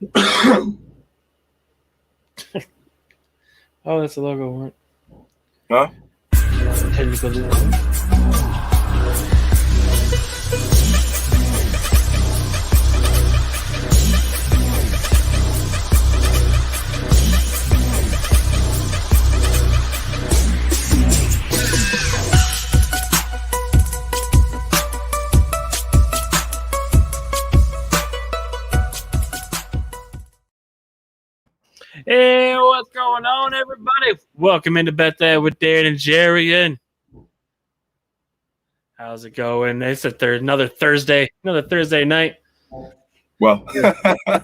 Oh, that's the logo one. Huh? Technical difficulty. Hey, what's going on, everybody? Welcome into Bet That with Dan and Jerrion. How's it going? It's another Thursday night. Well, I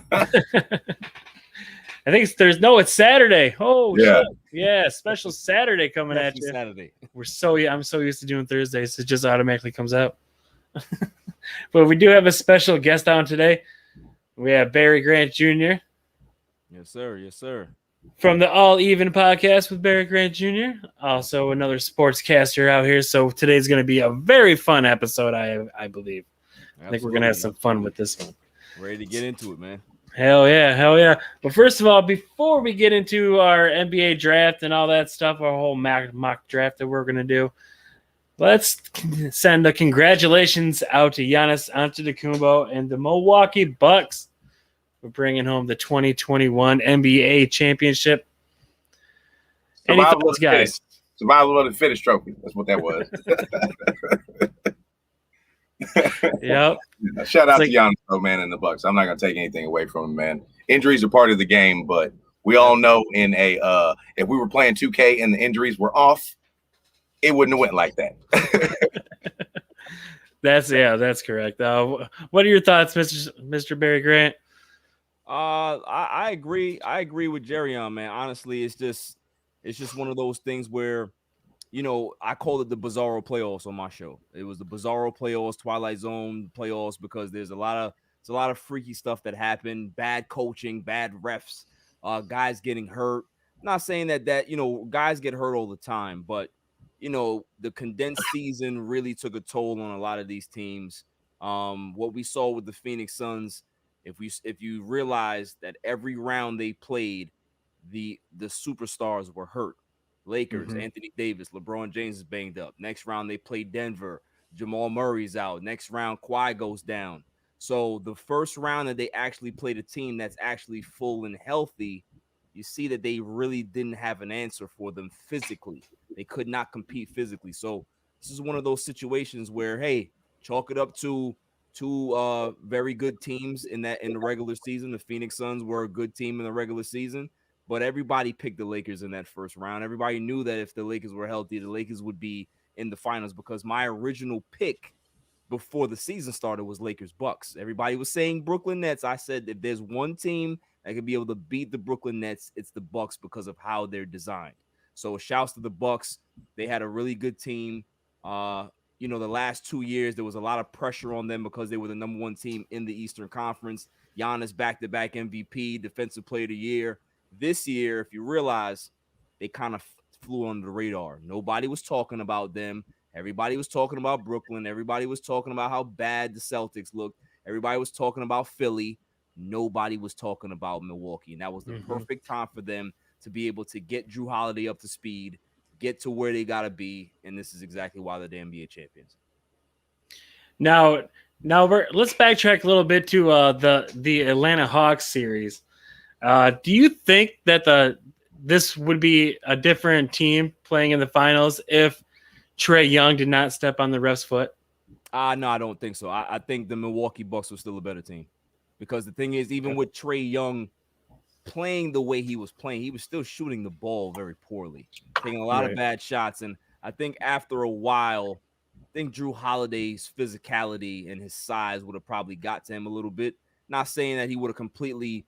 think it's Thursday. No, it's Saturday. Oh, yeah. shit. Yeah, special Saturday coming at you. Saturday. I'm so used to doing Thursdays, it just automatically comes out. But we do have a special guest on today. We have Barry Grant Jr. Yes, sir. Yes, sir. From the All Even podcast with Barry Grant Jr., also another sportscaster out here. So today's going to be a very fun episode, I believe. Absolutely. I think we're going to have some fun with this one. Ready to get into it, man. Hell yeah. But first of all, before we get into our NBA draft and all that stuff, our whole mock draft that we're going to do, let's send the congratulations out to Giannis Antetokounmpo and the Milwaukee Bucks. We're bringing home the 2021 NBA championship. Any thoughts, guys? Survival of the fittest trophy. That's what that was. Yep. Shout out to Giannis, though, man, and the Bucks. I'm not gonna take anything away from him, man. Injuries are part of the game, but we all know if we were playing 2K and the injuries were off, it wouldn't have went like that. That's correct. What are your thoughts, Mr. Barry Grant? I agree. I agree with Jerrion, man. Honestly, it's just one of those things where, I called it the Bizarro playoffs on my show. It was the Bizarro playoffs, Twilight Zone playoffs, because there's a lot of freaky stuff that happened, bad coaching, bad refs, guys getting hurt. I'm not saying that guys get hurt all the time, but the condensed season really took a toll on a lot of these teams. What we saw with the Phoenix Suns, if you realize that every round they played, the superstars were hurt. Lakers, Anthony Davis, LeBron James is banged up. Next round they played Denver. Jamal Murray's out. Next round Kawhi goes down. So the first round that they actually played a team that's actually full and healthy, you see that they really didn't have an answer for them physically. They could not compete physically. So this is one of those situations where, hey, chalk it up to two very good teams in the regular season. The Phoenix Suns were a good team in the regular season, but everybody picked the Lakers in that first round. Everybody knew that if the Lakers were healthy, the Lakers would be in the finals, because my original pick before the season started was Lakers Bucks. Everybody was saying Brooklyn Nets. I said if there's one team that could be able to beat the Brooklyn Nets, it's the Bucks, because of how they're designed. So shouts to the Bucks. They had a really good team. The last 2 years, there was a lot of pressure on them because they were the number one team in the Eastern Conference. Giannis back-to-back MVP, Defensive Player of the Year. This year, if you realize, they kind of flew under the radar. Nobody was talking about them. Everybody was talking about Brooklyn. Everybody was talking about how bad the Celtics looked. Everybody was talking about Philly. Nobody was talking about Milwaukee. And that was the perfect time for them to be able to get Jrue Holiday up to speed, get to where they got to be. And this is exactly why they're the NBA champions. Now let's backtrack a little bit to the Atlanta Hawks series. Do you think that this would be a different team playing in the finals if Trae Young did not step on the ref's foot? No, I don't think so. I think the Milwaukee Bucks were still a better team, because the thing is, even with Trae Young playing the way he was playing, he was still shooting the ball very poorly, taking a lot of bad shots. And I think after a while, I think Jrue Holiday's physicality and his size would have probably got to him a little bit. Not saying that he would have completely,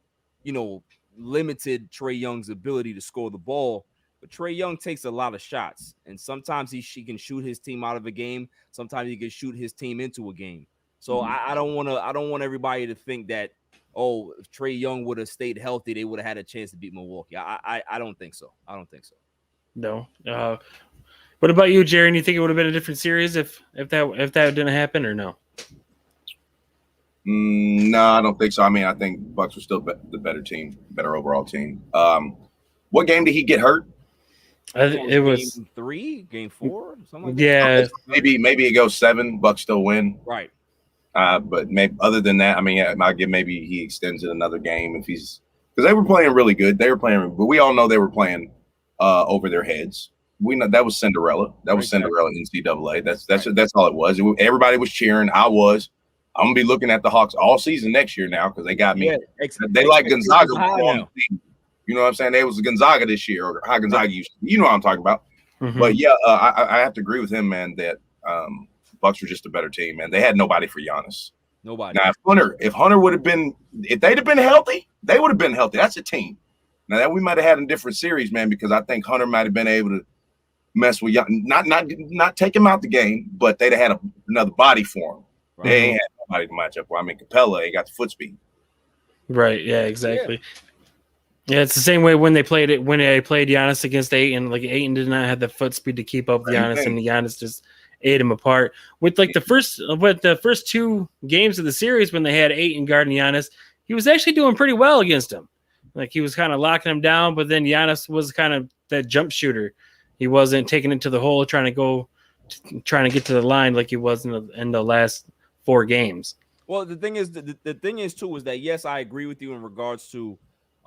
limited Trae Young's ability to score the ball, but Trae Young takes a lot of shots, and sometimes he can shoot his team out of a game. Sometimes he can shoot his team into a game. So I don't want everybody to think that, if Trae Young would have stayed healthy, they would have had a chance to beat Milwaukee. I don't think so. No. What about you, Jerry? You think it would have been a different series if that didn't happen, or no? No, I don't think so. I mean, I think Bucks were still the better team, better overall team. What game did he get hurt? It was game 3, game 4, something like yeah. that. Maybe it goes 7. Bucks still win. Right. But maybe other than that, I mean, I give maybe he extends it another game if he's because they were playing really good. They were playing, but we all know they were playing over their heads. We know that was Cinderella. That was Cinderella NCAA. That's all it was. Everybody was cheering. I was. I'm gonna be looking at the Hawks all season next year now because they got me. Yeah, they like Gonzaga on the team. You know what I'm saying? They was Gonzaga this year, or how Gonzaga used to be. You know what I'm talking about. Mm-hmm. But yeah, I have to agree with him, man, that Bucks were just a better team, man. They had nobody for Giannis. Nobody. Now, if Hunter would have been, if they'd have been healthy, they would have been healthy. That's a team. Now that we might have had a different series, man, because I think Hunter might have been able to mess with Giannis, not take him out the game, but they'd have had another body for him. Right. They ain't had nobody to match up with. I mean, Capella ain't got the foot speed. Right. Yeah. Exactly. Yeah, it's the same way when they played Giannis against Ayton. Like Ayton did not have the foot speed to keep up with Giannis, and Giannis just ate him apart. With like the first 2 games of the series when they had Ayton guarding Giannis, he was actually doing pretty well against him. Like he was kind of locking him down, but then Giannis was kind of that jump shooter. He wasn't taking it to the hole, trying to get to the line like he was in the last 4 games. Well, the thing is too is that yes, I agree with you in regards to.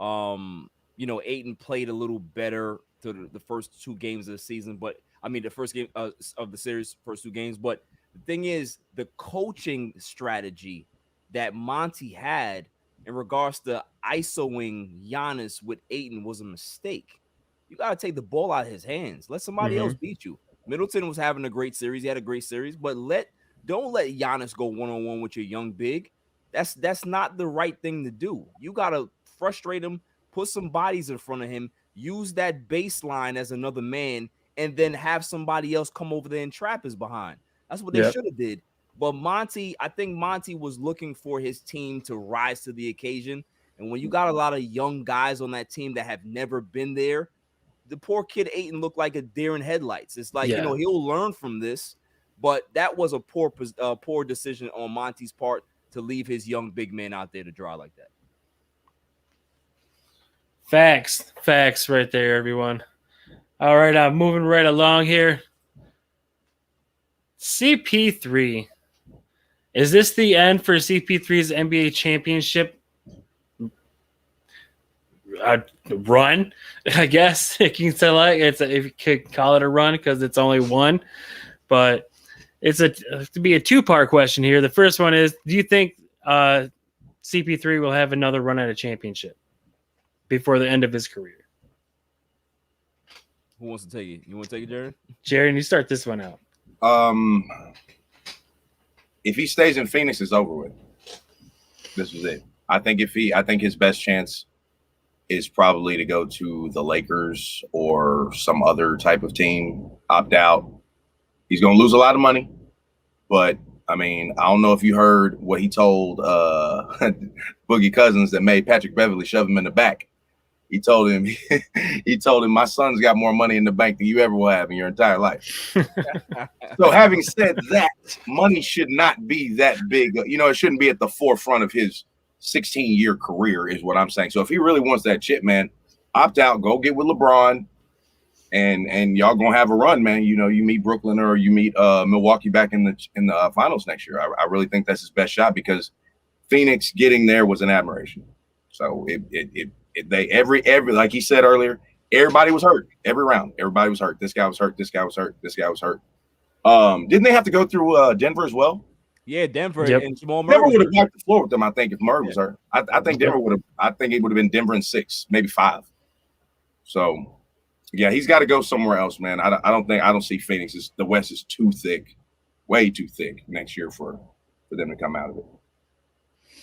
Ayton played a little better to the first 2 games of the season, but I mean the first game of the series, first 2 games. But the thing is, the coaching strategy that Monty had in regards to isoing Giannis with Ayton was a mistake. You got to take the ball out of his hands. Let somebody else beat you. Middleton was having a great series. He had a great series, but don't let Giannis go one-on-one with your young big. That's not the right thing to do. You got to frustrate him, put some bodies in front of him, use that baseline as another man, and then have somebody else come over there and trap his behind. That's what they should have did. But I think Monty was looking for his team to rise to the occasion. And when you got a lot of young guys on that team that have never been there, the poor kid Ayton looked like a deer in headlights. It's like, he'll learn from this, but that was a poor decision on Monty's part to leave his young big man out there to dry like that. Facts right there, everyone. All right, I'm moving right along here. CP3. Is this the end for CP3's NBA championship run? I guess you can say if you could call it a run because it's only one, but it's to be a 2-part question here. The first one is: do you think CP3 will have another run at a championship before the end of his career? Who wants to take it? You want to take it, Jerrion? Jerrion, you start this one out. If he stays in Phoenix, it's over with. This was it. I think his best chance is probably to go to the Lakers or some other type of team, opt out. He's going to lose a lot of money, but I mean, I don't know if you heard what he told Boogie Cousins that made Patrick Beverly shove him in the back. He told him, my son's got more money in the bank than you ever will have in your entire life. So having said that, money should not be that big. It shouldn't be at the forefront of his 16-year career is what I'm saying. So if he really wants that chip, man, opt out, go get with LeBron, and y'all gonna have a run, man. You meet Brooklyn or you meet Milwaukee back in the finals next year. I really think that's his best shot because Phoenix getting there was an admiration. So every like he said earlier, everybody was hurt every round. Everybody was hurt. This guy was hurt. This guy was hurt. This guy was hurt. Didn't they have to go through Denver as well? Yeah, Denver and Jamal Murray. Denver would have wiped the floor with them, I think, if Murray was hurt. I think Denver would have. I think it would have been Denver in 6, maybe 5. So, yeah, he's got to go somewhere else, man. I don't see Phoenix. The West is too thick, way too thick next year for them to come out of it.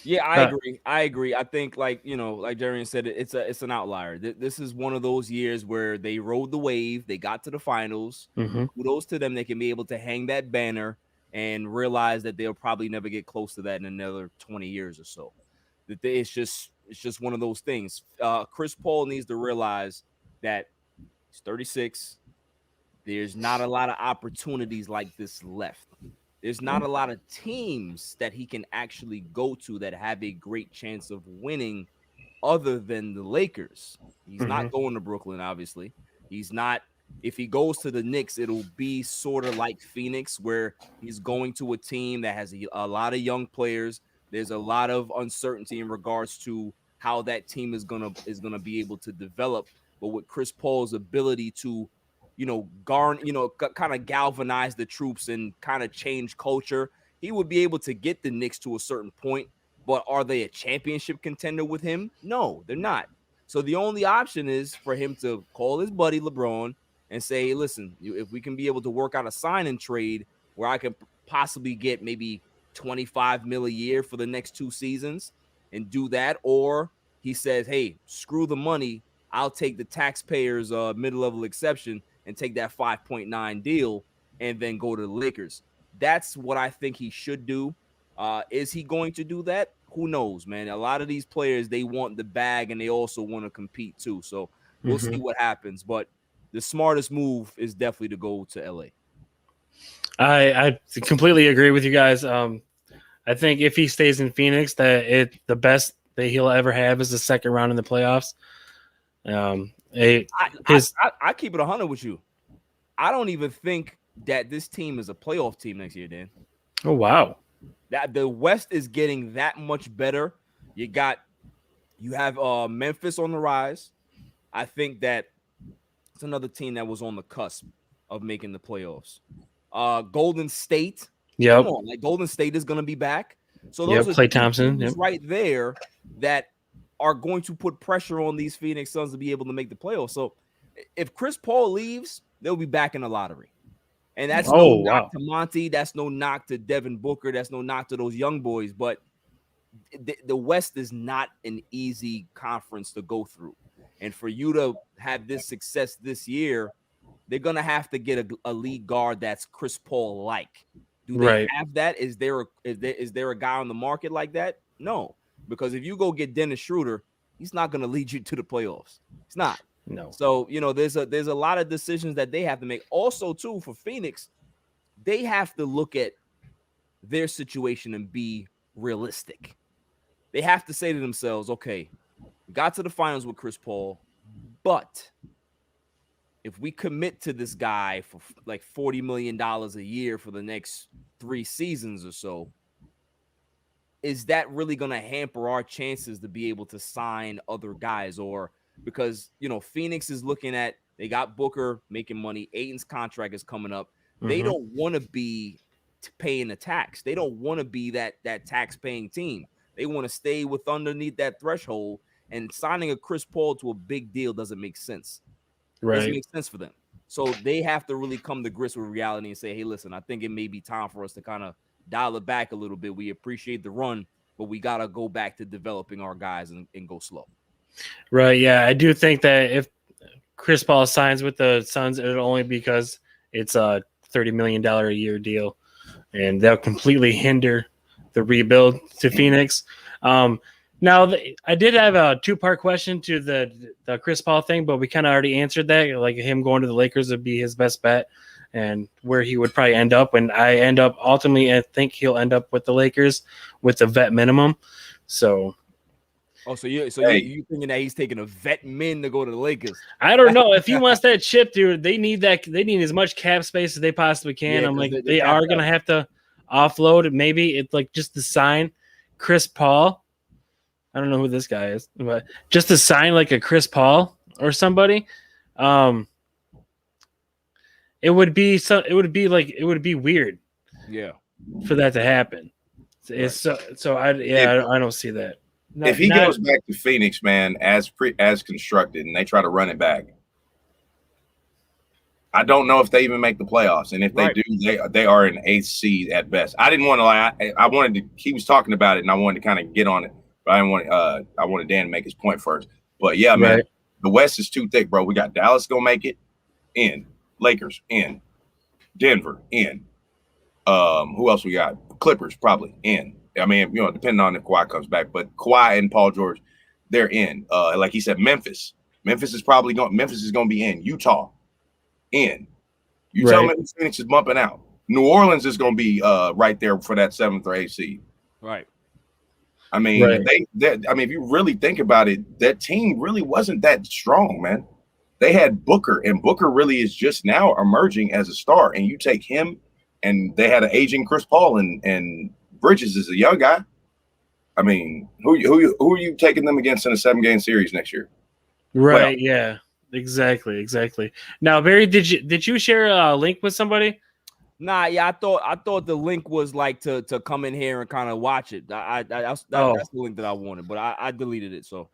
Yeah, I agree. I think, like Jerrion said, it's an outlier. This is one of those years where they rode the wave. They got to the finals. Kudos to them. They can be able to hang that banner and realize that they'll probably never get close to that in another 20 years or so. It's just one of those things. Chris Paul needs to realize that he's 36. There's not a lot of opportunities like this left. there's not a lot of teams that he can actually go to that have a great chance of winning other than the Lakers. He's not going to Brooklyn, obviously. He's not. If he goes to the Knicks, it'll be sort of like Phoenix, where he's going to a team that has a lot of young players. There's a lot of uncertainty in regards to how that team is gonna be able to develop. But with Chris Paul's ability to, kind of galvanize the troops and kind of change culture, he would be able to get the Knicks to a certain point. But are they a championship contender with him? No, they're not. So the only option is for him to call his buddy LeBron and say, listen, if we can be able to work out a sign and trade where I can possibly get maybe 25 mil a year for the next 2 seasons and do that. Or he says, hey, screw the money. I'll take the taxpayers' mid-level exception and take that 5.9 deal and then go to the Lakers. That's what I think he should do. Is he going to do that? Who knows, man? A lot of these players, they want the bag and they also want to compete too. So we'll see what happens. But the smartest move is definitely to go to LA. I completely agree with you guys. I think if he stays in Phoenix, the best that he'll ever have is the second round in the playoffs. I keep it 100 with you. I don't even think that this team is a playoff team next year, Dan. Oh, wow. That the West is getting that much better. You have Memphis on the rise. I think that it's another team that was on the cusp of making the playoffs. Golden State. Yep. Come on, like Golden State is going to be back. So those are Klay Thompson right there that are going to put pressure on these Phoenix Suns to be able to make the playoffs. So if Chris Paul leaves, they'll be back in the lottery. And that's no knock to Monty. That's no knock to Devin Booker. That's no knock to those young boys. But the West is not an easy conference to go through. And for you to have this success this year, they're going to have to get a lead guard that's Chris Paul-like. Do they have that? Is there a guy on the market like that? No. Because if you go get Dennis Schroeder, he's not going to lead you to the playoffs. He's not. No. So, there's a lot of decisions that they have to make. Also, too, for Phoenix, they have to look at their situation and be realistic. They have to say to themselves, okay, we got to the finals with Chris Paul, but if we commit to this guy for like $40 million a year for the next 3 seasons or so, is that really going to hamper our chances to be able to sign other guys? Or because, Phoenix is looking at, they got Booker making money. Ayton's contract is coming up. They don't want to be paying the tax. They don't want to be that tax paying team. They want to stay with underneath that threshold, and signing a Chris Paul to a big deal doesn't make sense. Right. It doesn't make sense for them. So they have to really come to grips with reality and say, hey, listen, I think it may be time for us to kind of dial it back a little bit. We appreciate the run, but we got to go back to developing our guys and go slow. Right. Yeah. I do think that if Chris Paul signs with the Suns, it'll only because it's a $30 million a year deal, and they'll completely hinder the rebuild to Phoenix. Now, I did have a 2-part question to the Chris Paul thing, but we kind of already answered that. Like him going to the Lakers would be his best bet, and where he would probably end up. When I end up ultimately, I think he'll end up with the Lakers with the vet minimum. So. Oh, so you thinking that he's taking a vet min to go to the Lakers? I don't know. If he wants that chip, dude, they need that. They need as much cap space as they possibly can. I'm like, they are going to have to offload it. Maybe it's like just to sign Chris Paul. I don't know who this guy is, but just to sign like a Chris Paul or somebody, it would be weird. Yeah. For that to happen. It's so I don't see that. If he goes back to Phoenix, man, as constructed, and they try to run it back, I don't know if they even make the playoffs. And if they do, they are an 8th seed at best. I didn't want to lie. I wanted to. He was talking about it, and I wanted to kind of get on it. But I wanted Dan to make his point first. But yeah, man, the West is too thick, bro. We got Dallas gonna make it in, Lakers in, Denver in. Who else we got? Clippers probably in. I mean, depending on if Kawhi comes back, but Kawhi and Paul George, they're in. Like he said, Memphis is going to be in. Utah in. You tell me Phoenix is bumping out. New Orleans is going to be right there for that 7th or 8th seed. Right. I mean, I mean, if you really think about it, that team really wasn't that strong, man. They had Booker, and Booker really is just now emerging as a star. And you take him, and they had an aging Chris Paul, and Bridges is a young guy. I mean, who are you taking them against in a 7-game series next year? Right. Yeah. Exactly. Now, Barry, did you share a link with somebody? Nah, yeah, I thought the link was like to come in here and kind of watch it. That's the link that I wanted, but I deleted it. So.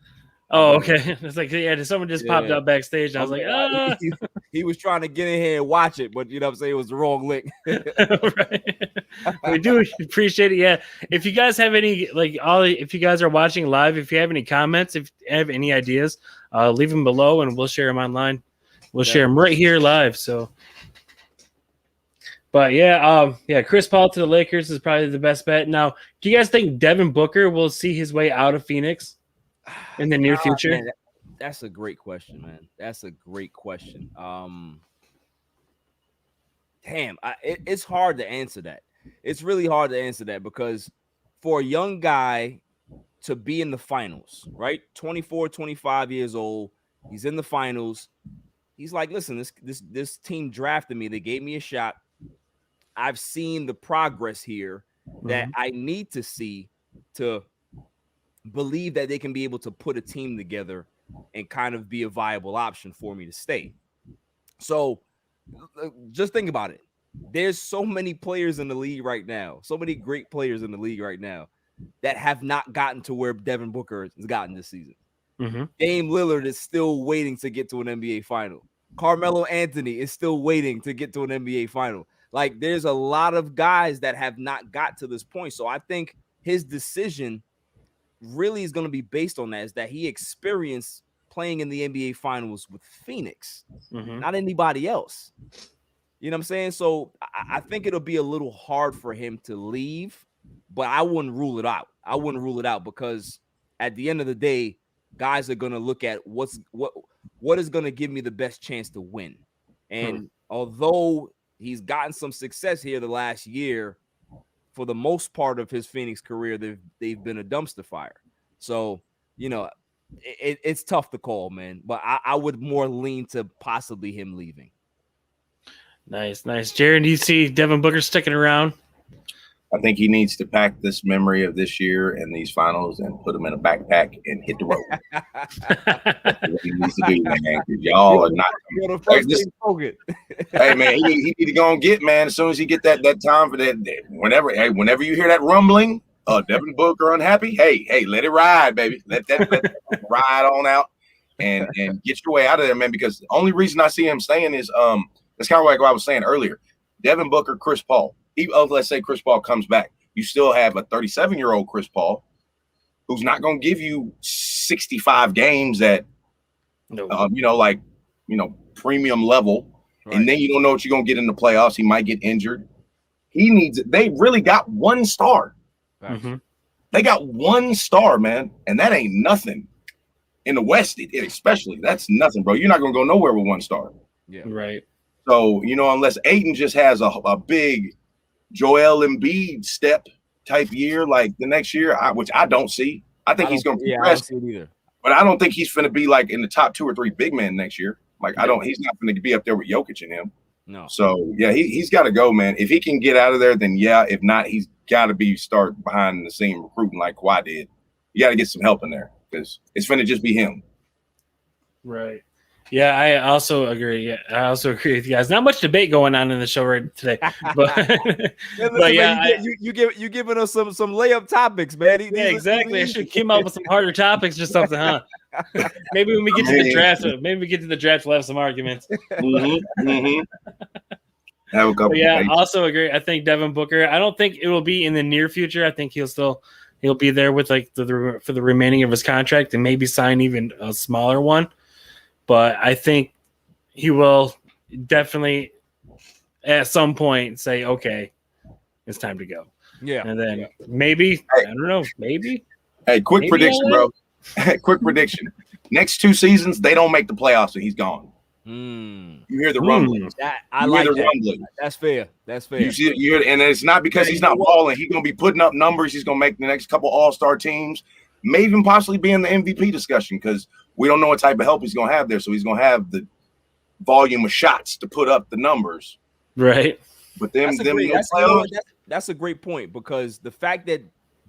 Oh, okay. It's like, someone just popped up backstage. And I was like, he was trying to get in here and watch it, but you know what I'm saying? It was the wrong link. Right. We do appreciate it. Yeah. If you guys have any, if you guys are watching live, if you have any comments, if you have any ideas, leave them below and we'll share them online. We'll share them right here live. So, but Chris Paul to the Lakers is probably the best bet. Now, do you guys think Devin Booker will see his way out of Phoenix in the near future? Man, that's a great question, man. That's a great question. It's hard to answer that. It's really hard to answer that because for a young guy to be in the finals, right? 24, 25 years old, he's in the finals. He's like, listen, this team drafted me. They gave me a shot. I've seen the progress here that I need to see to believe that they can be able to put a team together and kind of be a viable option for me to stay. So just think about it. There's so many players in the league right now, so many great players in the league right now that have not gotten to where Devin Booker has gotten this season. Dame Lillard is still waiting to get to an NBA final. Carmelo Anthony is still waiting to get to an NBA final. Like, there's a lot of guys that have not got to this point. So I think his decision really is going to be based on that, is that he experienced playing in the NBA finals with Phoenix, not anybody else. You know what I'm saying? So I think it'll be a little hard for him to leave, but I wouldn't rule it out. I wouldn't rule it out because at the end of the day, guys are going to look at what is going to give me the best chance to win. And although he's gotten some success here the last year, for the most part of his Phoenix career, they've been a dumpster fire. So, you know, it's tough to call, man. But I would more lean to possibly him leaving. Nice. Jerrion, do you see Devin Booker sticking around? I think he needs to pack this memory of this year and these finals and put them in a backpack and hit the road. That's what he needs to do, man. Y'all are not. Hey, man, he need to go and get, man. As soon as he get that time for that, whenever you hear that rumbling, Devin Booker unhappy. Hey, let it ride, baby. Let that ride on out and get your way out of there, man. Because the only reason I see him staying is it's kind of like what I was saying earlier. Devin Booker, Chris Paul. Let's say Chris Paul comes back. You still have a 37-year-old Chris Paul who's not going to give you 65 games at, premium level. Right. And then you don't know what you're going to get in the playoffs. He might get injured. They really got one star. They got one star, man. And that ain't nothing. In the West, especially, that's nothing, bro. You're not going to go nowhere with one star. Yeah. Right. So, unless Ayton just has a big Joel Embiid step type year like the next year, which I don't see. I think he's going to progress, I don't see it either. But I don't think he's going to be like in the top 2 or 3 big men next year. Like he's not going to be up there with Jokic and him. No. So he's got to go, man. If he can get out of there, then yeah. If not, he's got to start behind the scene recruiting like Kawhi did. You got to get some help in there because it's going to just be him. Right. Yeah, I also agree. Yeah, I also agree with you guys. Not much debate going on in the show right today, but you giving us some layup topics, man. Exactly. I should come up with some harder topics or something, huh? Maybe when we get to the draft, we'll have some arguments. Have a couple. I also agree. I think Devin Booker. I don't think it will be in the near future. I think he'll be there with like for the remaining of his contract and maybe sign even a smaller one. But I think he will definitely at some point say, okay, it's time to go. Yeah. And then maybe, I don't know, maybe. Hey, quick prediction, bro. Quick prediction. Next 2 seasons, they don't make the playoffs and he's gone. You hear the rumbling. I like that. Rumbling. That's fair. That's fair. You hear, and it's not because he's not balling. He's going to be putting up numbers. He's going to make the next couple all-star teams, may even possibly be in the MVP discussion because we don't know what type of help he's going to have there. So he's going to have the volume of shots to put up the numbers. Right. But that's a great point because the fact that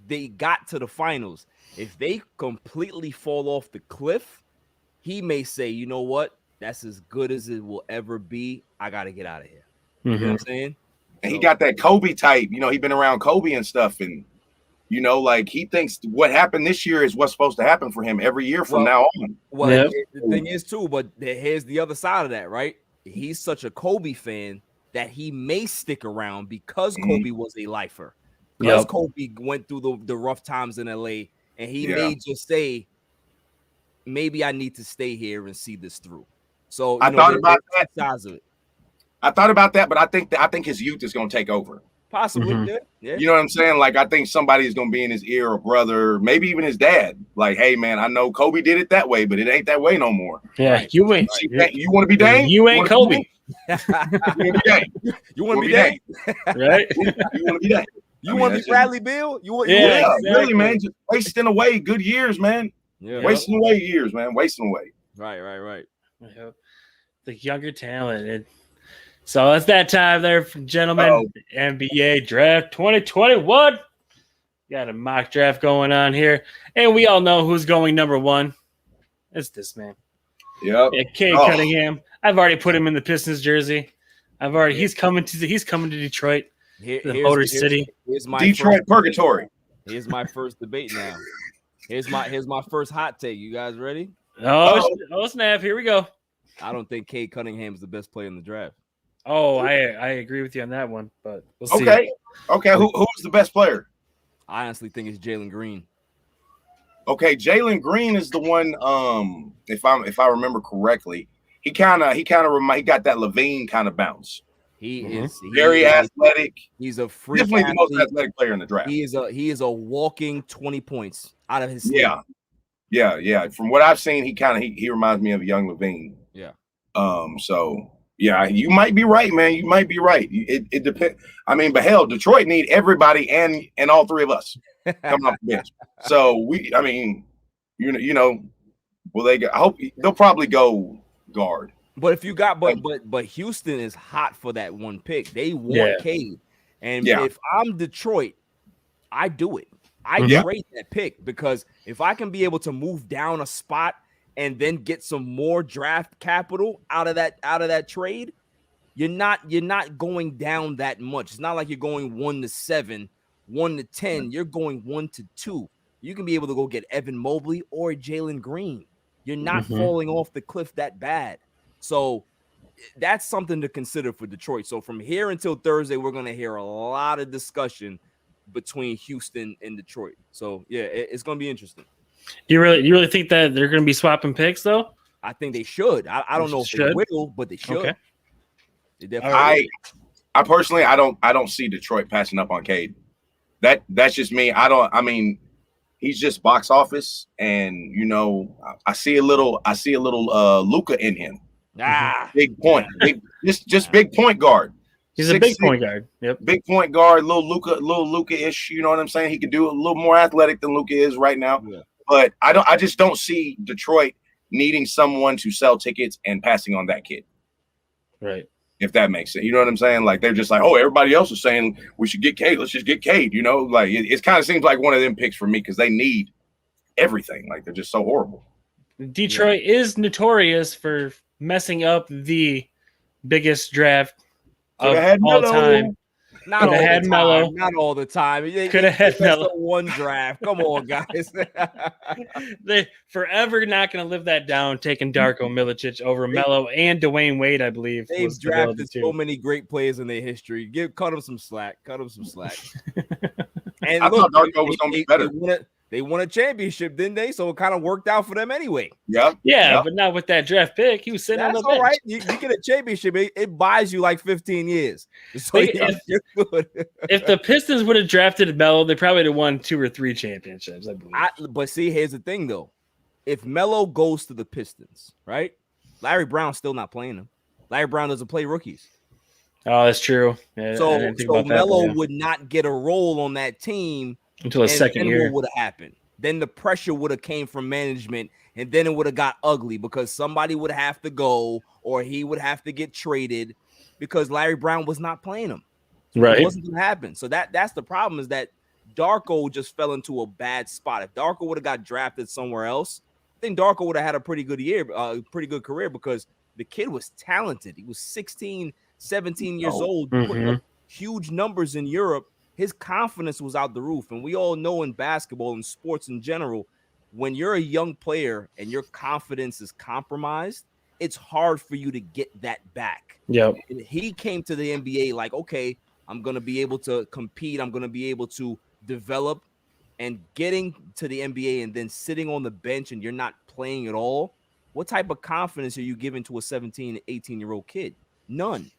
they got to the finals, if they completely fall off the cliff, he may say, you know what? That's as good as it will ever be. I got to get out of here. You know what I'm saying? And he got that Kobe type. You know, he's been around Kobe and stuff. And, you know, like he thinks what happened this year is what's supposed to happen for him every year from now on. Well, the thing is, too, but here's the other side of that, right? He's such a Kobe fan that he may stick around because Kobe was a lifer. Because Kobe went through the rough times in LA, and he may just say, maybe I need to stay here and see this through. So I thought about that. Size of it. I thought about that, but I think his youth is going to take over. Possibly, yeah. You know what I'm saying? Like I think somebody is going to be in his ear, a brother, maybe even his dad. Like, hey man, I know Kobe did it that way, but it ain't that way no more. Yeah, right? You ain't. You want to be Dame? You ain't Kobe. You want to be Dame? Right? You want to be Dame? You want to be Bradley Beal? Exactly. Really, man. Just wasting away good years, man. Yeah, wasting away years, man. Wasting away. Right. The younger talent. So it's that time there, gentlemen. NBA Draft 2021. Got a mock draft going on here. And we all know who's going number one. It's this man. Yep. Yeah, Cade Cunningham. I've already put him in the Pistons jersey. He's coming to Detroit. The Motor City. Detroit purgatory. Here's my first debate now. Here's my first hot take. You guys ready? Oh snap! Here we go. I don't think Cade Cunningham is the best player in the draft. Oh, I agree with you on that one, but we'll see. Okay. Who's the best player? I honestly think it's Jalen Green. Okay, Jalen Green is the one. If I remember correctly, he got that Levine kind of bounce. He is very athletic. He's a freak. Definitely the most athletic player in the draft. He is a walking 20 points out of his sleep. Yeah. From what I've seen, he reminds me of young Levine. Yeah. So yeah, you might be right, man. You might be right. It depends. I mean, but hell, Detroit need everybody and all three of us coming off the bench. So you know, I hope they'll probably go guard. But if you got, but Houston is hot for that one pick. They want Cade, and if I'm Detroit, I do it. I trade that pick because if I can be able to move down a spot and then get some more draft capital out of that trade, you're not going down that much. It's not like you're going 1-7, 1-10. You're going 1-2. You can be able to go get Evan Mobley or Jalen Green. You're not falling off the cliff that bad. So that's something to consider for Detroit. So from here until Thursday, we're going to hear a lot of discussion between Houston and Detroit. So yeah, it's going to be interesting. You really think that they're going to be swapping picks though? I think they should. I don't know if they will, but they should. Okay. They definitely I personally I don't see Detroit passing up on Cade. That's just me. I mean, he's just box office, and you know, I see a little Luka in him. Big point. Just big point guard. He's a big point guard. Yep. Big point guard, little Luka-ish. You know what I'm saying? He could do a little more athletic than Luka is right now. Yeah. But I just don't see Detroit needing someone to sell tickets and passing on that kid. Right. If that makes sense. You know what I'm saying? Like they're just like, oh, everybody else is saying we should get Cade. Let's just get Cade. You know, like it kind of seems like one of them picks for me because they need everything. Like they're just so horrible. Detroit is notorious for messing up the biggest draft of all time. Not all the time. Could have had Melo. One draft. Come on, guys. They forever not going to live that down, taking Darko Milicic over Melo and Dwayne Wade, I believe. They've drafted so many great players in their history. Cut them some slack. And I thought Darko was going to be better. They won a championship, didn't they? So it kind of worked out for them anyway. Yeah. But not with that draft pick. He was sitting on the bench. All right. You get a championship. It buys you like 15 years. So you're good. If the Pistons would have drafted Melo, they probably would have won 2 or 3 championships, I believe. But see, here's the thing, though. If Melo goes to the Pistons, right? Larry Brown's still not playing him. Larry Brown doesn't play rookies. Oh, that's true. Yeah, So Melo yeah. would not get a role on that team until his second year. What would have happened? Then the pressure would have came from management, and then it would have got ugly because somebody would have to go or he would have to get traded because Larry Brown was not playing him. Right. It wasn't going to happen. So that's the problem, is that Darko just fell into a bad spot. If Darko would have got drafted somewhere else, I think Darko would have had a pretty good year, pretty good career, because the kid was talented. He was 16, 17 years old, putting up huge numbers in Europe. His confidence was out the roof. And we all know in basketball and sports in general, when you're a young player and your confidence is compromised, it's hard for you to get that back. Yep. And he came to the NBA like, okay, I'm going to be able to compete. I'm going to be able to develop. And getting to the NBA and then sitting on the bench and you're not playing at all, what type of confidence are you giving to a 17, 18-year-old kid? None.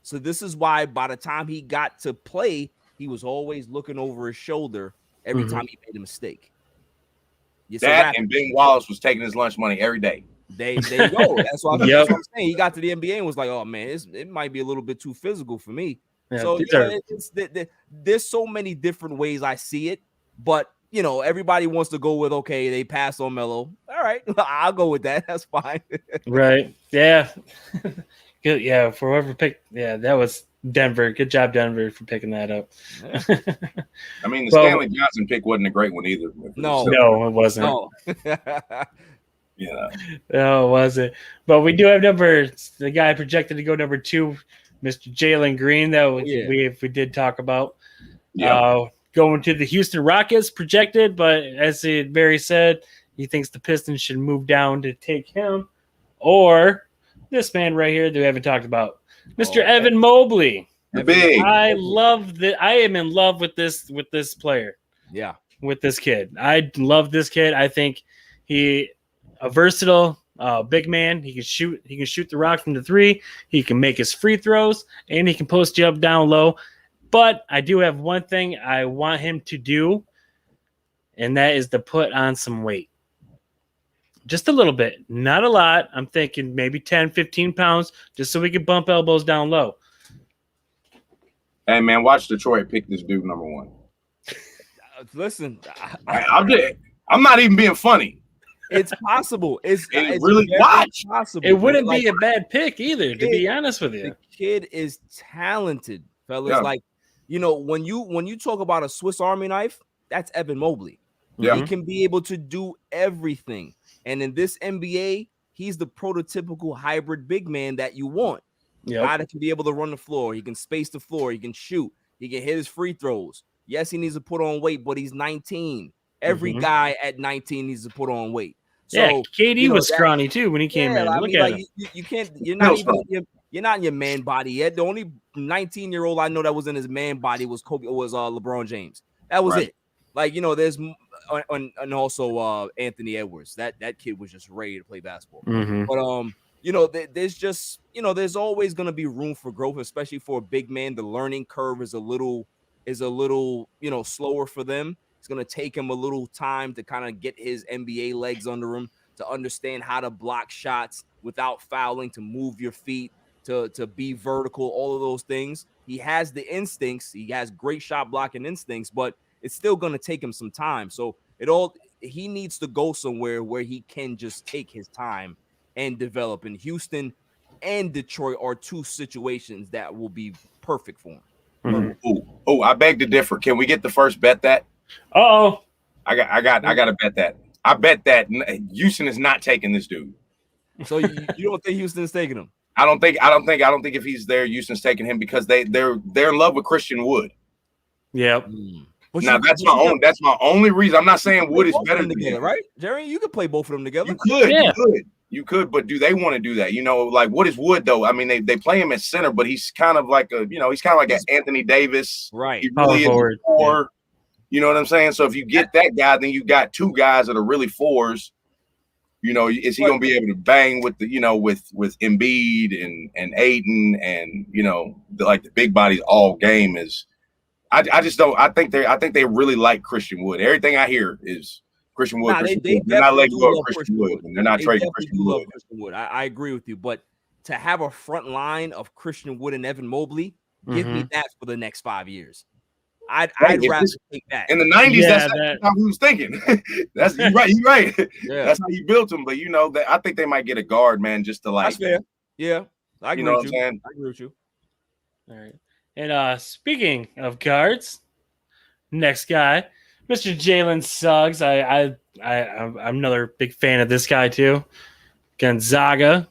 So this is why by the time he got to play, he was always looking over his shoulder every time he made a mistake. That and Ben Wallace was taking his lunch money every day. There you go. That's what I'm saying. He got to the NBA and was like, oh, man, it might be a little bit too physical for me. Yeah, so there's so many different ways I see it. But, you know, everybody wants to go with, okay, they passed on Melo. All right, I'll go with that. That's fine. Right. Yeah. Good. Yeah. For whoever picked. Yeah, that was Denver. Good job, Denver, for picking that up. Yeah. I mean, the Stanley Johnson pick wasn't a great one either. No, it wasn't. No. Yeah. No, it wasn't. But we do have the guy projected to go number 2, Mr. Jalen Green, that we did talk about. Yeah. Going to the Houston Rockets projected, but as Barry said, he thinks the Pistons should move down to take him, or this man right here that we haven't talked about, Mr. Evan Mobley. The big. I am in love with this player. Yeah, with this kid. I love this kid. I think he a versatile big man. He can shoot. He can shoot the rock from the 3. He can make his free throws, and he can post you up down low. But I do have one thing I want him to do, and that is to put on some weight. Just a little bit. Not a lot. I'm thinking maybe 10, 15 pounds, just so we can bump elbows down low. Hey, man, watch Detroit pick this dude number 1. Listen. I'm not even being funny. It's possible. It's really possible. It wouldn't be a bad pick either, to be honest with you. The kid is talented, fellas. Yeah. Like, you know, when you talk about a Swiss Army knife, that's Evan Mobley. Yeah. He can be able to do everything. And in this NBA, he's the prototypical hybrid big man that you want. Yep. Guy that can be able to run the floor. He can space the floor. He can shoot. He can hit his free throws. Yes, he needs to put on weight, but he's 19. Every guy at 19 needs to put on weight. So, KD was scrawny too when he came in. Look at him. You can't. You're not in your man body yet. The only 19-year-old I know that was in his man body was LeBron James. That was it. Like, you know, there's and also Anthony Edwards. That kid was just ready to play basketball. But you know, there's just, you know, there's always going to be room for growth, especially for a big man. The learning curve is a little, you know, slower for them. It's going to take him a little time to kind of get his NBA legs under him, to understand how to block shots without fouling, to move your feet, to be vertical, all of those things. He has the instincts. He has great shot blocking instincts, but it's still going to take him some time. So he needs to go somewhere where he can just take his time and develop. And Houston and Detroit are 2 situations that will be perfect for him. Oh, I beg to differ. Can we get the first bet that? Uh-oh. I got to bet that. I bet that Houston is not taking this dude. So you don't think Houston's taking him? I don't think if he's there, Houston's taking him because they're in love with Christian Wood. Yep. Now that's my only reason. I'm not saying Wood is better than together, right? Jerry, you could play both of them together. You could, but do they want to do that? You know, like what is Wood though? I mean, they play him at center, but he's kind of like an Anthony Davis, right? He really is a 4. You know what I'm saying? So if you get that guy, then you got 2 guys that are really 4s. You know, is he going to be able to bang with with Embiid and Aiden and the big bodies all game? I just don't. I think they really like Christian Wood. Everything I hear is Christian Wood. Nah, Christian they Wood. They're not definitely letting do go of love Christian Christian Wood, Wood. and they're not They trading definitely Christian do love Wood. Christian Wood. I agree with you, but to have a front line of Christian Wood and Evan Mobley, give me that for the next 5 years. I'd rather take that. In the 90s, Yeah, that's how he was thinking. That's you right. You right. Yeah. That's how you built him. But you know that I think they might get a guard, man, just to like. That's fair. Yeah, I agree You know with what you. I'm saying? I agree with you. All right. And speaking of guards, next guy, Mr. Jalen Suggs. I'm another big fan of this guy too. Gonzaga,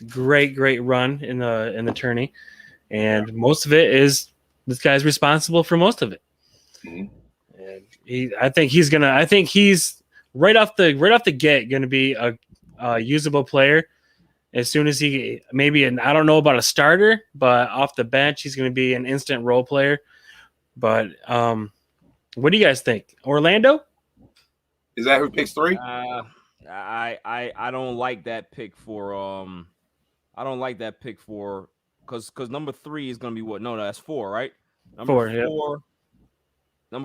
great run in the tourney, and most of it is this guy's responsible for most of it. Mhm. And I think he's right off the get going to be a usable player. As soon as he I don't know about a starter, but off the bench, he's going to be an instant role player. But what do you guys think? Orlando? Is that who picks 3? I don't like that pick for I don't like that pick for because number 3 is gonna be what? No, that's 4, right? Number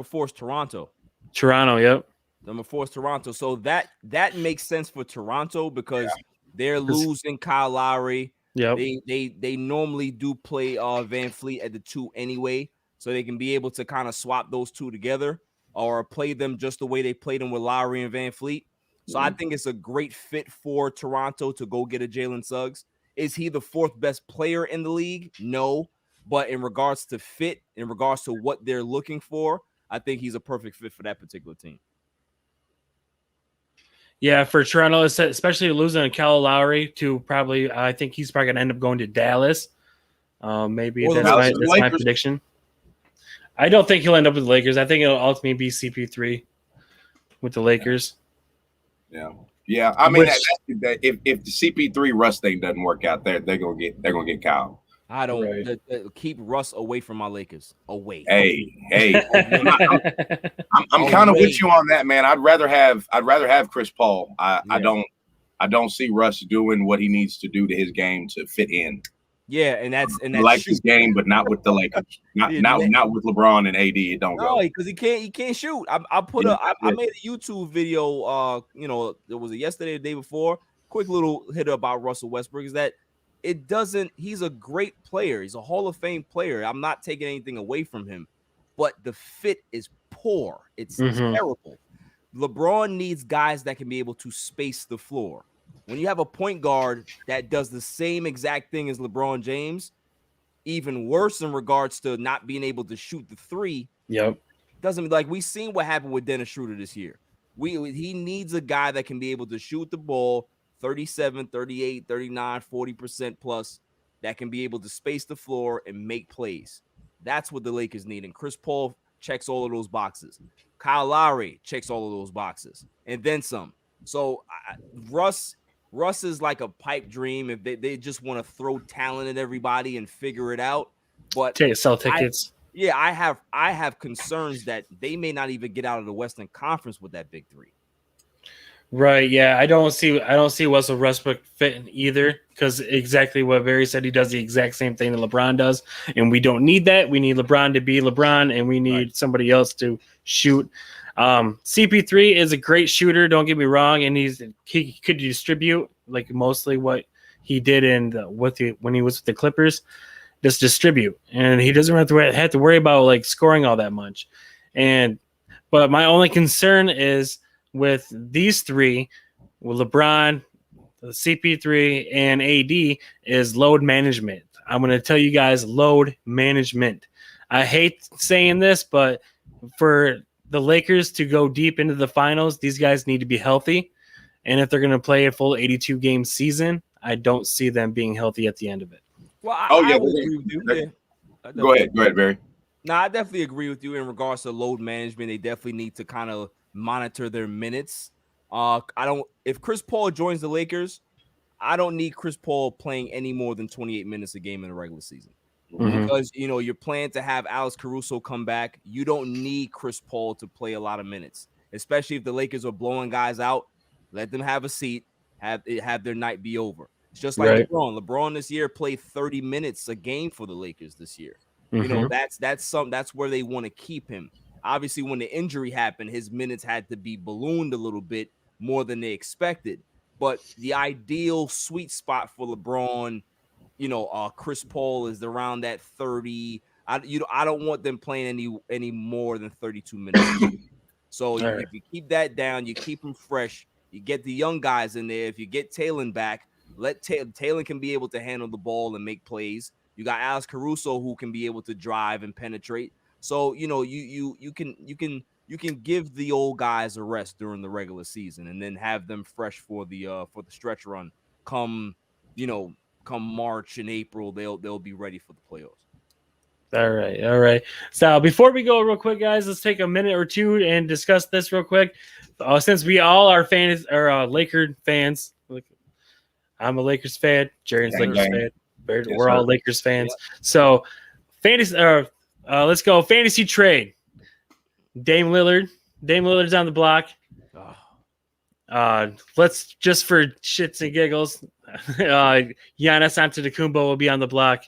4 is Toronto. Toronto, yep. Number 4 is Toronto. So that makes sense for Toronto because they're losing Kyle Lowry. Yep. They normally do play Van Fleet at the 2 anyway, so they can be able to kind of swap those two together or play them just the way they played them with Lowry and Van Fleet. So I think it's a great fit for Toronto to go get a Jalen Suggs. Is he the 4th best player in the league? No. But in regards to fit, in regards to what they're looking for, I think he's a perfect fit for that particular team. Yeah, for Toronto, especially losing Kyle Lowry to probably, I think he's probably going to end up going to Dallas. Maybe that's my prediction. I don't think he'll end up with the Lakers. I think it'll ultimately be CP3 with the Lakers. Yeah. I mean, if the CP3 Russ thing doesn't work out, they're gonna get Kyle. I don't keep Russ away from my Lakers. Away. Hey, I'm kind of with you on that, man. I'd rather have Chris Paul. I don't see Russ doing what he needs to do to his game to fit in. Yeah, and that's like his game, but not with the Lakers. Not with LeBron and AD. It don't go. No, because he can't shoot. I made a YouTube video. It was yesterday, the day before. Quick little hit about Russell Westbrook is that it doesn't. He's a great player. He's a Hall of Fame player. I'm not taking anything away from him, but the fit is poor. It's terrible. LeBron needs guys that can be able to space the floor. When you have a point guard that does the same exact thing as LeBron James, even worse in regards to not being able to shoot the 3. Yep. Doesn't like we've seen what happened with Dennis Schroeder this year. He needs a guy that can be able to shoot the ball 37, 38, 39, 40% plus that can be able to space the floor and make plays. That's what the Lakers need. And Chris Paul checks all of those boxes. Kyle Lowry checks all of those boxes and then some. So Russ is like a pipe dream if they just want to throw talent at everybody and figure it out. But sell tickets. I have concerns that they may not even get out of the Western Conference with that big 3. Right. Yeah. I don't see Russell Westbrook fitting either because exactly what Barry said. He does the exact same thing that LeBron does, and we don't need that. We need LeBron to be LeBron, and we need somebody else to shoot. CP3 is a great shooter. Don't get me wrong, and he could distribute like mostly what he did when he was with the Clippers. Just distribute, and he doesn't have to worry about like scoring all that much. But my only concern is with these 3, with LeBron, CP3, and AD, is load management. I'm going to tell you guys load management. I hate saying this, but for the Lakers to go deep into the finals, these guys need to be healthy. And if they're going to play a full 82-game season, I don't see them being healthy at the end of it. Well, I would agree with you. Yeah. Go ahead, Barry. No, I definitely agree with you in regards to load management. They definitely need to kind of monitor their minutes. If Chris Paul joins the Lakers, I don't need Chris Paul playing any more than 28 minutes a game in the regular season. Because you're planning to have Alex Caruso come back. You don't need Chris Paul to play a lot of minutes, especially if the Lakers are blowing guys out. Let them have a seat, have their night be over. It's just like LeBron. LeBron this year played 30 minutes a game for the Lakers this year. That's where they want to keep him. Obviously, when the injury happened, his minutes had to be ballooned a little bit more than they expected. But the ideal sweet spot for LeBron, Chris Paul is around that 30. I don't want them playing any more than 32 minutes. So if you keep that down, you keep them fresh. You get the young guys in there. If you get Taylor back, Taylor can be able to handle the ball and make plays. You got Alex Caruso who can be able to drive and penetrate. So you can give the old guys a rest during the regular season and then have them fresh for the stretch run. Come March and April, they'll be ready for the playoffs. All right. So before we go real quick, guys, let's take a minute or two and discuss this real quick. Since we all are fans or Laker fans, I'm a Lakers fan. Jerrion's Lakers fan. We're all Lakers fans. Yeah. So fantasy. Let's go fantasy trade. Dame Lillard's on the block. Let's just for shits and giggles. Giannis Antetokounmpo will be on the block.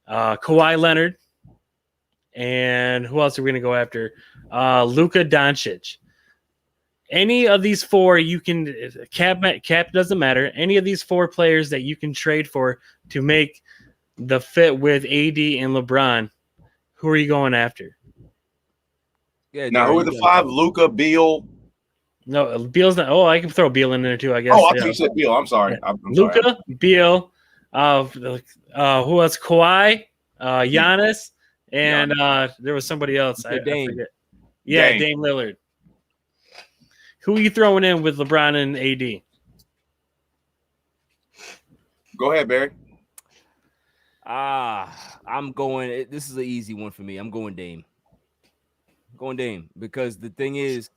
Kawhi Leonard, and who else are we going to go after? Luka Doncic. Any of these four you can cap doesn't matter. Any of these four players that you can trade for to make the fit with AD and LeBron, who are you going after? Yeah. Now, who are the five? Luka, Beal. No, Beal's not. Oh, I can throw Beal in there too, I guess. Oh, I think you said Beal. I'm sorry. Yeah. Luka, Beal. Who else? Kawhi, Giannis, and there was somebody else. I forget. Yeah, Dame Lillard. Who are you throwing in with LeBron and AD? Go ahead, Barry. I'm going. This is an easy one for me. I'm going Dame. Because the thing is,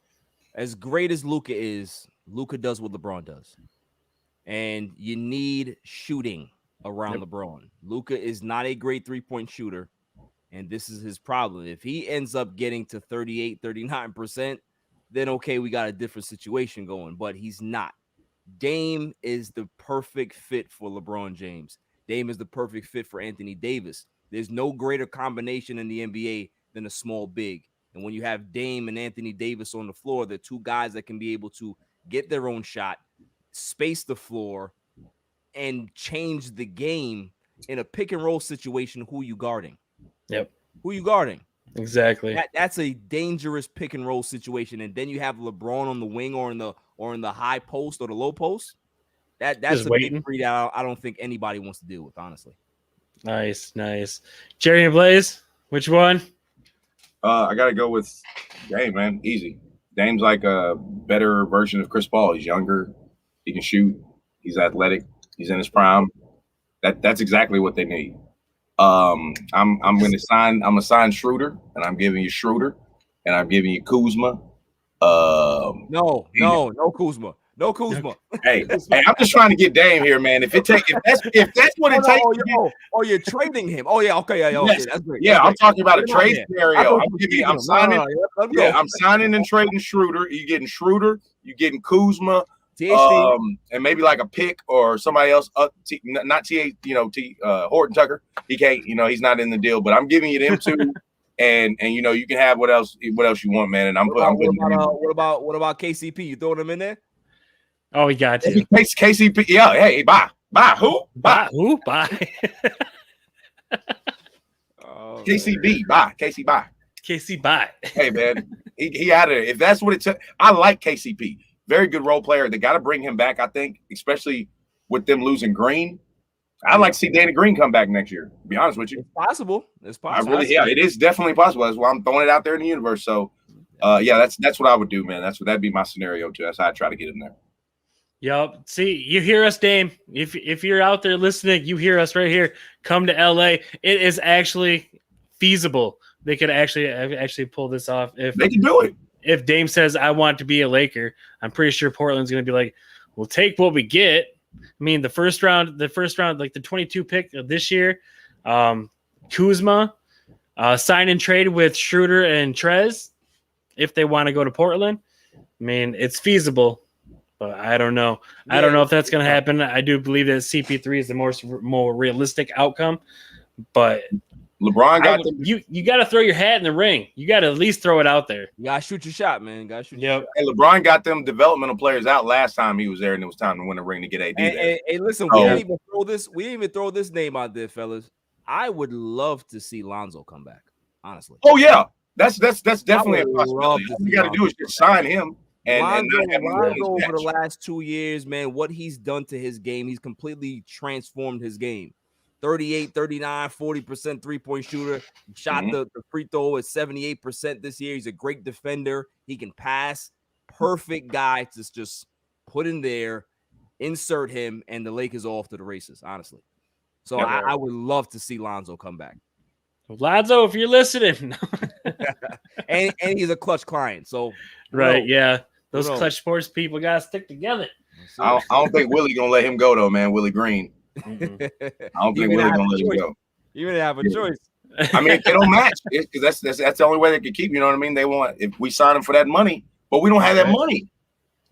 as great as Luka is, Luka does what LeBron does, and you need shooting around LeBron. Luka is not a great 3-point shooter, and this is his problem. If he ends up getting to 38, 39%, then okay, we got a different situation going, but he's not. Dame is the perfect fit for LeBron James. Dame is the perfect fit for Anthony Davis. There's no greater combination in the NBA than a small big. And when you have Dame and Anthony Davis on the floor, they're two guys that can be able to get their own shot, space the floor, and change the game in a pick and roll situation. Who you guarding? Yep. Who you guarding? Exactly. That's a dangerous pick and roll situation. And then you have LeBron on the wing or in the high post or the low post. That's just a big three that I don't think anybody wants to deal with, honestly. Nice. Jerry and Blaze, which one? I gotta go with Dame, man. Easy. Dame's like a better version of Chris Paul. He's younger. He can shoot. He's athletic. He's in his prime. That's exactly what they need. I'm gonna sign Schroeder, and I'm giving you Schroeder, and I'm giving you Kuzma. No Kuzma. No Kuzma. Hey, I'm just trying to get Dame here, man. If that's what it takes. You're trading him. Oh yeah, okay, yeah, okay, that's great. Yeah, I'm talking about a trade scenario. I'm signing and trading Schroeder. You're getting Schroeder. You're getting Kuzma. And maybe like a pick or somebody else. Not Horton Tucker. He can't. He's not in the deal. But I'm giving you them two. And you can have what else you want, man. And what about KCP? You throwing him in there? Oh, we got you. KCP. Yeah. Hey, bye. Who? Bye. KCB. Bye. KC. Bye. KC. Bye. Hey, man. He out of there. If that's what it took. I like KCP. Very good role player. They got to bring him back, I think, especially with them losing Green. I'd like to see Danny Green come back next year, to be honest with you. It's possible. It is definitely possible. That's why I'm throwing it out there in the universe. So, that's what I would do, man. That'd be my scenario, too. That's how I try to get him there. Yep. See, you hear us, Dame. If you're out there listening, you hear us right here. Come to LA. It is actually feasible. They could actually pull this off. If they can do it. If Dame says, I want to be a Laker, I'm pretty sure Portland's going to be like, we'll take what we get. I mean, the first round, like the 22 pick of this year, Kuzma, sign and trade with Schroeder and Trez if they want to go to Portland. I mean, it's feasible, but I don't know. Yeah, I don't know if that's going to happen. I do believe that CP3 is the more realistic outcome, but LeBron got them. You got to throw your hat in the ring. You got to at least throw it out there. You gotta shoot your shot, man. Gotta shoot your shot. And LeBron got them developmental players out last time he was there, and it was time to win a ring to get AD there. Hey, listen, we didn't even throw this. We didn't even throw this name out there, fellas. I would love to see Lonzo come back. Honestly. Oh yeah, that's definitely a possibility. All you got to do is just sign him. And Lonzo over the last 2 years, man, what he's done to his game, he's completely transformed his game. 38, 39, 40% three-point shooter. Shot the free throw at 78% this year. He's a great defender. He can pass. Perfect guy to just put in there, insert him, and the Lakers are off to the races, honestly. So I would love to see Lonzo come back. Lonzo, if you're listening. and he's a clutch client. So right, yeah. Those clutch sports people got to stick together. I don't think Willie going to let him go, though, man. Willie Green. I don't think Willie's gonna let him go. You didn't have a choice. I mean, they don't match because that's the only way they can keep. You know what I mean? They want if we sign him for that money, but we don't have that money.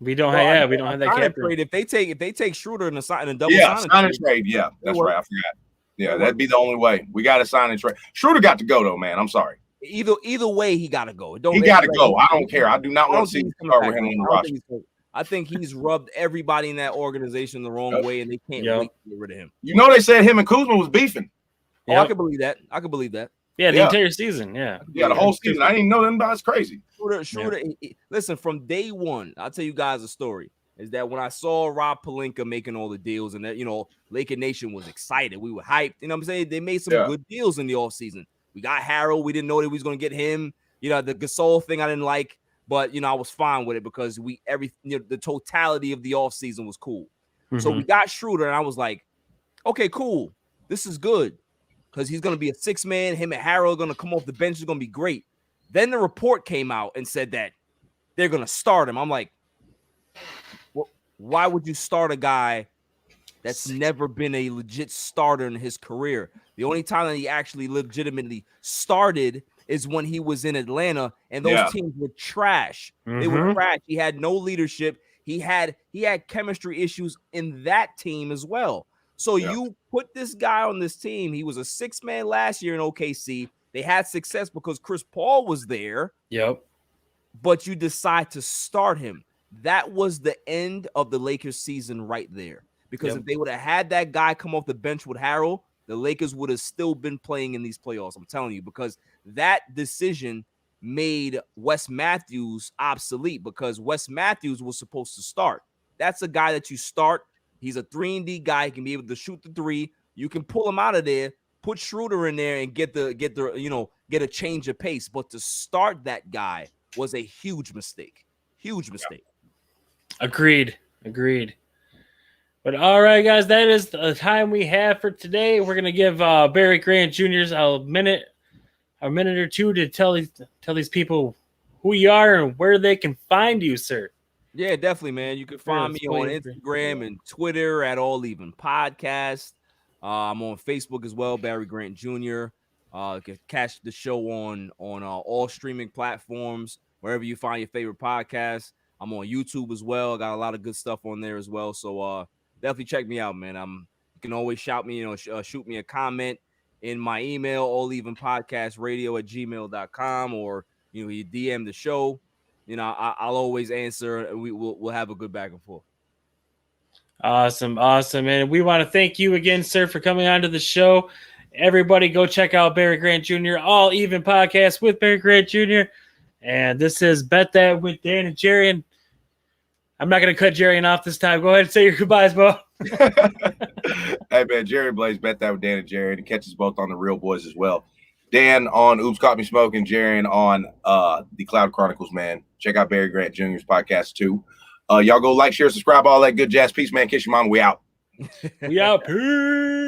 We don't have that cap trade. If they take Schroeder and sign a double sign and trade. Yeah, that's right. I forgot. Yeah, that'd be the only way. We got to sign and trade. Schroeder got to go though, man. I'm sorry. Either way, he got to go. He got to go. I don't care. I do not want to see him start with him on the roster. I think he's rubbed everybody in that organization the wrong way, and they can't wait to get rid of him. You know, they said him and Kuzma was beefing. Oh, I can believe that. Yeah, the entire season. Yeah, the whole season. I didn't even know them. That's crazy. Schroeder. Listen, from day one, I'll tell you guys a story. Is that when I saw Rob Pelinka making all the deals, and that Laker Nation was excited. We were hyped. You know what I'm saying? They made some good deals in the offseason. We got Harold. We didn't know that we was going to get him. The Gasol thing I didn't like. But I was fine with it because the totality of the offseason was cool. Mm-hmm. So we got Schroeder, and I was like, okay, cool. This is good. Because he's gonna be a 6-man. Him and Harold are gonna come off the bench, is gonna be great. Then the report came out and said that they're gonna start him. I'm like, well, why would you start a guy that's never been a legit starter in his career? The only time that he actually legitimately started is when he was in Atlanta, and those teams were trash. Mm-hmm. They were trash. He had no leadership. He had chemistry issues in that team as well. So you put this guy on this team. He was a 6-man last year in OKC. They had success because Chris Paul was there. Yep. But you decide to start him. That was the end of the Lakers season right there. Because if they would have had that guy come off the bench with Harold, the Lakers would have still been playing in these playoffs. I'm telling you, because that decision made Wes Matthews obsolete because Wes Matthews was supposed to start. That's a guy that you start. He's a 3-and-D guy. He can be able to shoot the three. You can pull him out of there, put Schroeder in there, and get a change of pace. But to start that guy was a huge mistake. Huge mistake. Agreed. But all right, guys, that is the time we have for today. We're gonna give Barry Grant Jr. a minute or two to tell these people who you are and where they can find you, sir. Yeah, definitely, man. You can find me on Instagram and Twitter at All Even Podcast. I'm on Facebook as well, Barry Grant Jr. You can catch the show on all streaming platforms, wherever you find your favorite podcast. I'm on YouTube as well. I got a lot of good stuff on there as well. So definitely check me out, man. You can always shout me, shoot me a comment in my email, allevenpodcastradio@gmail.com, or you DM the show. I'll always answer, and we'll have a good back and forth. Awesome. And we want to thank you again, sir, for coming on to the show. Everybody go check out Barry Grant Jr., All Even Podcast with Barry Grant Jr. And this is Bet That with Dan and Jerrion. I'm not going to cut Jerrion off this time. Go ahead and say your goodbyes, Bo. Hey, man, Jerry Blaze, Bet That with Dan and Jerrion. He catches both on the Real Boys as well. Dan on Oops Caught Me Smoking, Jerrion on the Cloud Chronicles, man. Check out Barry Grant Jr.'s podcast, too. Y'all go like, share, subscribe, all that good jazz. Peace, man. Kiss your mom. We out. We out. Peace.